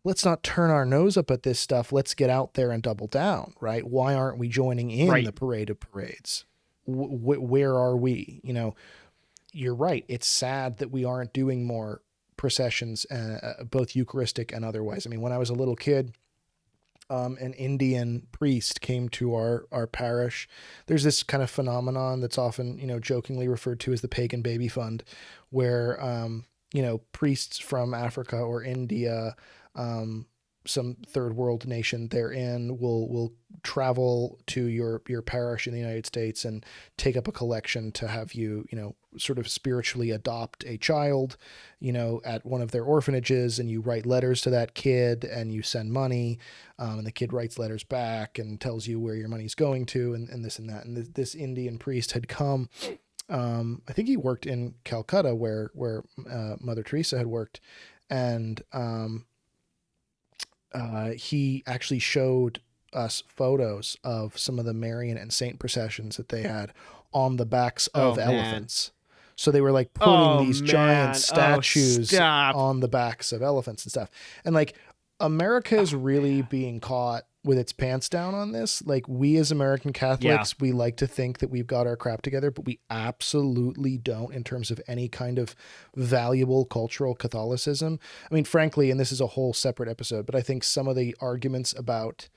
A: let's not turn our nose up at this stuff. Let's get out there and double down, right? Why aren't we joining in the parade of parades? Where are we? You're right. It's sad that we aren't doing more processions, both Eucharistic and otherwise. I mean, when I was a little kid, an Indian priest came to our parish. There's this kind of phenomenon that's often, jokingly referred to as the Pagan baby fund, where, priests from Africa or India, some third world nation they're in will travel to your parish in the United States and take up a collection to have you, sort of spiritually adopt a child, at one of their orphanages, and you write letters to that kid and you send money, and the kid writes letters back and tells you where your money's going to and this and that. And this Indian priest had come, I think he worked in Calcutta where Mother Teresa had worked. And, he actually showed us photos of some of the Marian and Saint processions that they had on the backs of elephants. So they were like putting these giant statues on the backs of elephants and stuff. And like America is really being caught with its pants down on this. Like we as American Catholics, we like to think that we've got our crap together, but we absolutely don't in terms of any kind of valuable cultural Catholicism. I mean, frankly, and this is a whole separate episode, but I think some of the arguments about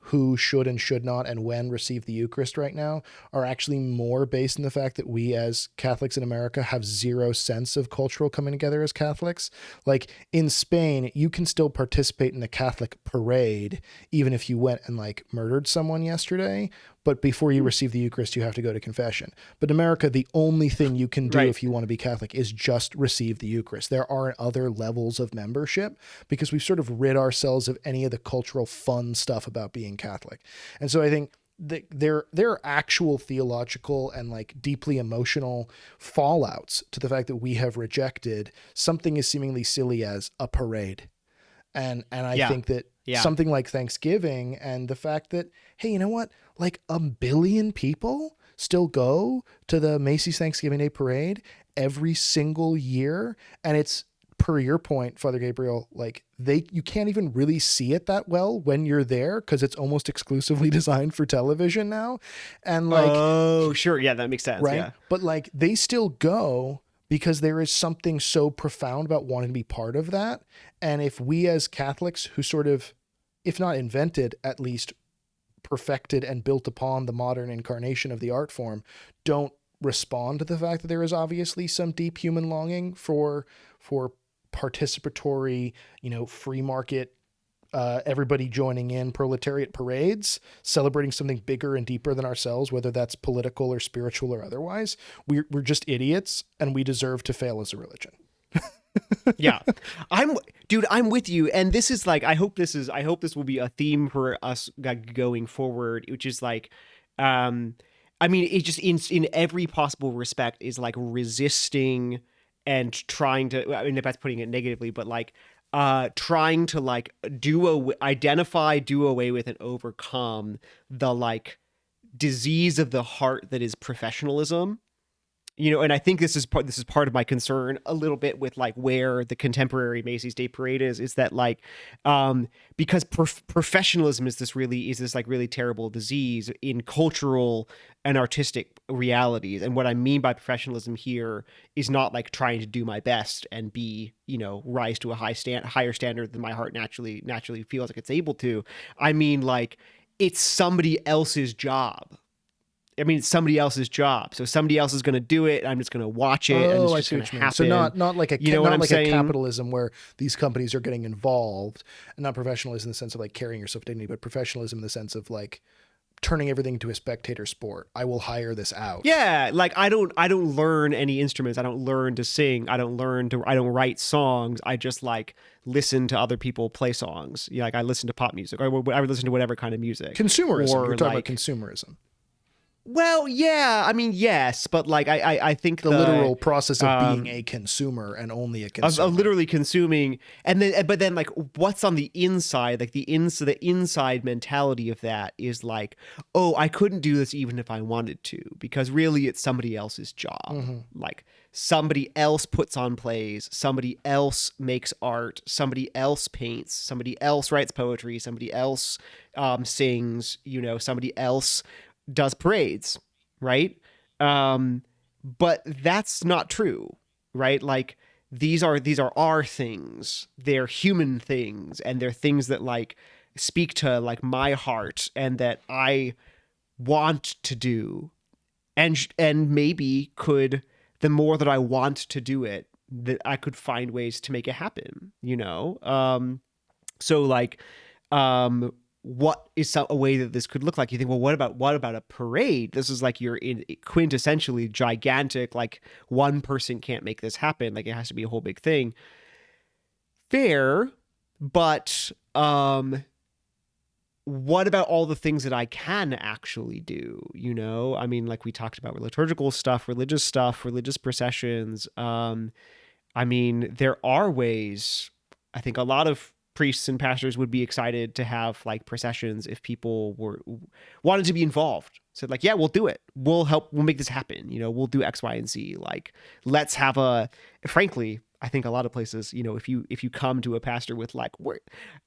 A: who should and should not and when receive the Eucharist right now are actually more based in the fact that we as Catholics in America have zero sense of cultural coming together as Catholics. Like in Spain, you can still participate in the Catholic parade, even if you went and like murdered someone yesterday. But before you receive the Eucharist, you have to go to confession. But in America, the only thing you can do if you want to be Catholic is just receive the Eucharist. There aren't other levels of membership because we've sort of rid ourselves of any of the cultural fun stuff about being Catholic. And so I think there are actual theological and like deeply emotional fallouts to the fact that we have rejected something as seemingly silly as a parade. And I think that something like Thanksgiving and the fact that, hey, you know what? Like 1 billion people still go to the Macy's Thanksgiving Day Parade every single year. And it's, per your point, Father Gabriel, like you can't even really see it that well when you're there because it's almost exclusively designed for television now. And like,
B: oh, sure. Yeah, that makes sense.
A: Right.
B: Yeah.
A: But like they still go because there is something so profound about wanting to be part of that. And if we as Catholics who sort of, if not invented, at least perfected and built upon the modern incarnation of the art form, don't respond to the fact that there is obviously some deep human longing for participatory, free market, everybody joining in proletariat parades, celebrating something bigger and deeper than ourselves, whether that's political or spiritual or otherwise, we're just idiots and we deserve to fail as a religion.
B: Yeah. I'm with you. And this is like, I hope this will be a theme for us going forward, which is like, I mean, it just in every possible respect is like resisting and trying to, I mean, if that's putting it negatively, but like, trying to like identify, do away with, and overcome the like disease of the heart that is professionalism. And I think this is part of my concern a little bit with like where the contemporary Macy's Day Parade is that like, because professionalism is this like really terrible disease in cultural and artistic realities. And what I mean by professionalism here is not like trying to do my best and be, rise to a higher standard than my heart naturally feels like it's able to. I mean, like it's somebody else's job. I mean, it's somebody else's job. So somebody else is going to do it. And I'm just going to watch it. And it's
A: Oh, I
B: just
A: see
B: going
A: what
B: to
A: you mean.
B: happen.
A: So not like a
B: You know what
A: not
B: I'm
A: like
B: saying?
A: a capitalism where these companies are getting involved, and not professionalism in the sense of like carrying yourself dignity, but professionalism in the sense of like turning everything into a spectator sport. I will hire this out.
B: Yeah, like I don't learn any instruments. I don't learn to sing. I don't write songs. I just like listen to other people play songs. Yeah, like I listen to pop music, or I would listen to whatever kind of music.
A: Consumerism.
B: Or
A: You're talking
B: like,
A: about consumerism.
B: well, yeah, I mean, yes, but like I think
A: The literal process of being a consumer and only a consumer.
B: of literally consuming, and then but then like what's on the inside, like the inside mentality of that is like, oh, I couldn't do this even if I wanted to, because really it's somebody else's job. Like somebody else puts on plays, somebody else makes art, somebody else paints, somebody else writes poetry, somebody else sings, you know, somebody else does parades, right? But that's not true, right? Like these are our things. They're human things, and they're things that like speak to like my heart and that I want to do. And maybe could, the more that I want to do it, that I could find ways to make it happen, you know? So like what is a way that this could look like? You think, well, what about a parade? This is like you're in quintessentially gigantic, like one person can't make this happen. Like it has to be a whole big thing. Fair, but what about all the things that I can actually do? You know, I mean, like we talked about liturgical stuff, religious processions. I mean, there are ways. I think a lot of priests and pastors would be excited to have like processions if people wanted to be involved. So like, yeah, we'll do it. We'll help. We'll make this happen. You know, we'll do X, Y, and Z. Like, let's have frankly, I think a lot of places, you know, if you come to a pastor with like, we're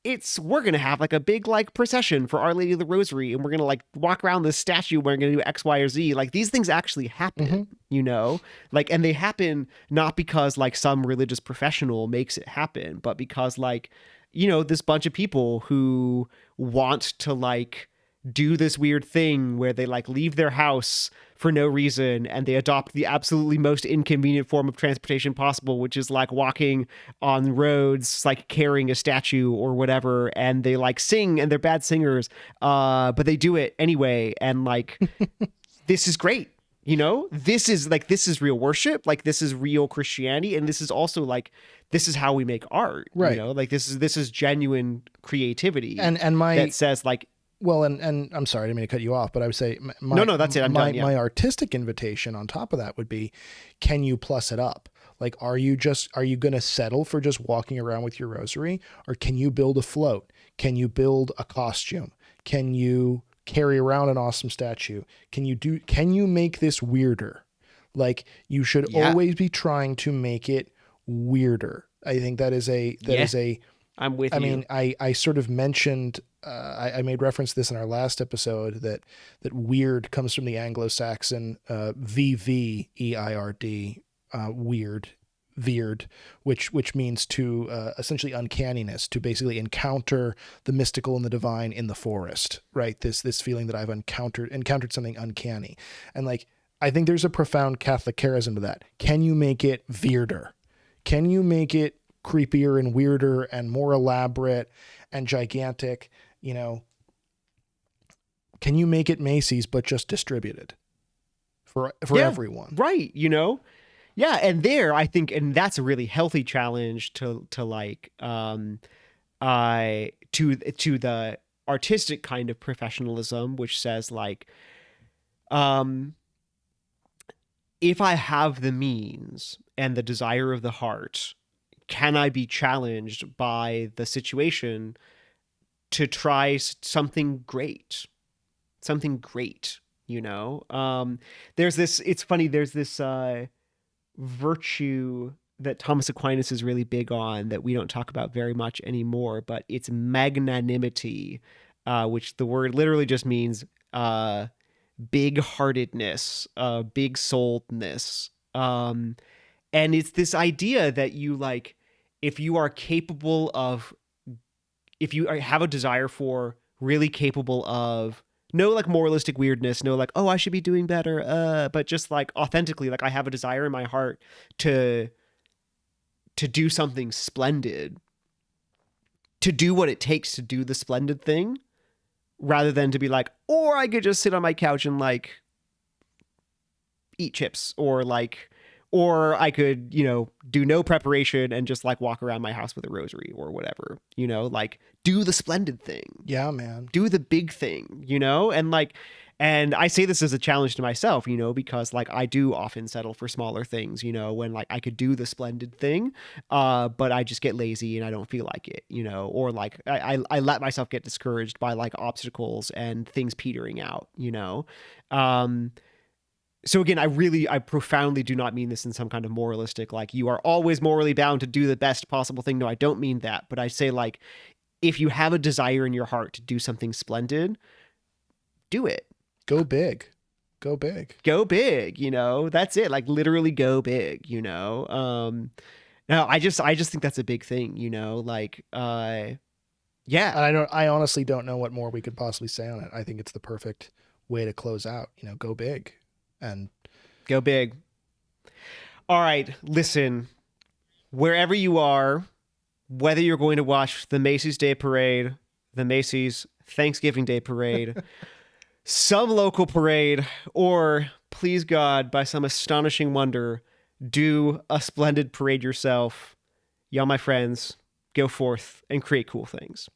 B: going to have like a big like procession for Our Lady of the Rosary, and we're going to like walk around this statue. We're going to do X, Y, or Z. Like these things actually happen, you know, like, and they happen not because like some religious professional makes it happen, but because like, you know, this bunch of people who want to like do this weird thing where they like leave their house for no reason and they adopt the absolutely most inconvenient form of transportation possible, which is like walking on roads, like carrying a statue or whatever. And they like sing, and they're bad singers, but they do it anyway. And like, this is great. You know, this is real worship. Like this is real Christianity. And this is also like, this is how we make art,
A: right?
B: You know, like this is genuine creativity.
A: And
B: that says like,
A: well, and I'm sorry, I didn't mean to cut you off, but I would say
B: no, that's it. I'm done. Yeah.
A: My artistic invitation on top of that would be, can you plus it up? Like, are you going to settle for just walking around with your rosary, or can you build a float? Can you build a costume? Can you carry around an awesome statue? Can you make this weirder? Like, you should always be trying to make it weirder. I think that is a
B: I'm with you.
A: I mean, I sort of mentioned, I made reference to this in our last episode, that weird comes from the Anglo-Saxon VVEIRD, veered, which means to essentially uncanniness, to basically encounter the mystical and the divine in the forest, right? This feeling that I've encountered something uncanny. And like, I think there's a profound Catholic charism to that. Can you make it weirder? Can you make it creepier and weirder and more elaborate and gigantic? You know, can you make it Macy's but just distributed for everyone? Right.
B: You know? Yeah. And there, I think, and that's a really healthy challenge to like, to the artistic kind of professionalism, which says like, if I have the means and the desire of the heart, can I be challenged by the situation to try something great, you know? It's funny, there's this virtue that Thomas Aquinas is really big on that we don't talk about very much anymore, but it's magnanimity, which the word literally just means big-heartedness, big-souledness. And it's this idea that you like, if you have a desire for, really capable of No like moralistic weirdness, no like, oh, I should be doing better, but just like authentically, like I have a desire in my heart to do something splendid, to do what it takes to do the splendid thing, rather than to be like, or I could just sit on my couch and like eat chips, or I could, do no preparation and just like walk around my house with a rosary or whatever, like do the splendid thing.
A: Yeah, man.
B: Do the big thing, and I say this as a challenge to myself, because like I do often settle for smaller things, when like I could do the splendid thing, but I just get lazy and I don't feel like it, or like I let myself get discouraged by like obstacles and things petering out, So again, I profoundly do not mean this in some kind of moralistic, like you are always morally bound to do the best possible thing. No, I don't mean that. But I say like, if you have a desire in your heart to do something splendid, do it.
A: Go big. Go big.
B: Go big, that's it. Like literally go big, No, I just think that's a big thing, yeah.
A: And I honestly don't know what more we could possibly say on it. I think it's the perfect way to close out, go big. And
B: go big. All right, listen, wherever you are, whether you're going to watch the Macy's Day Parade, the Macy's Thanksgiving Day Parade, some local parade, or please God, by some astonishing wonder, do a splendid parade yourself. Y'all, my friends, go forth and create cool things.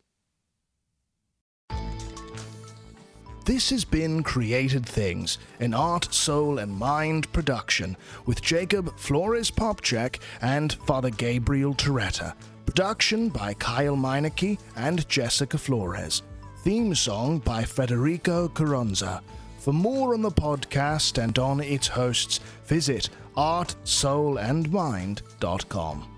A: This has been Created Things, an art, soul, and mind production with Jacob Flores Popchak and Father Gabriel Toretta. Production by Kyle Meineke and Jessica Flores. Theme song by Federico Carranza. For more on the podcast and on its hosts, visit artsoulandmind.com.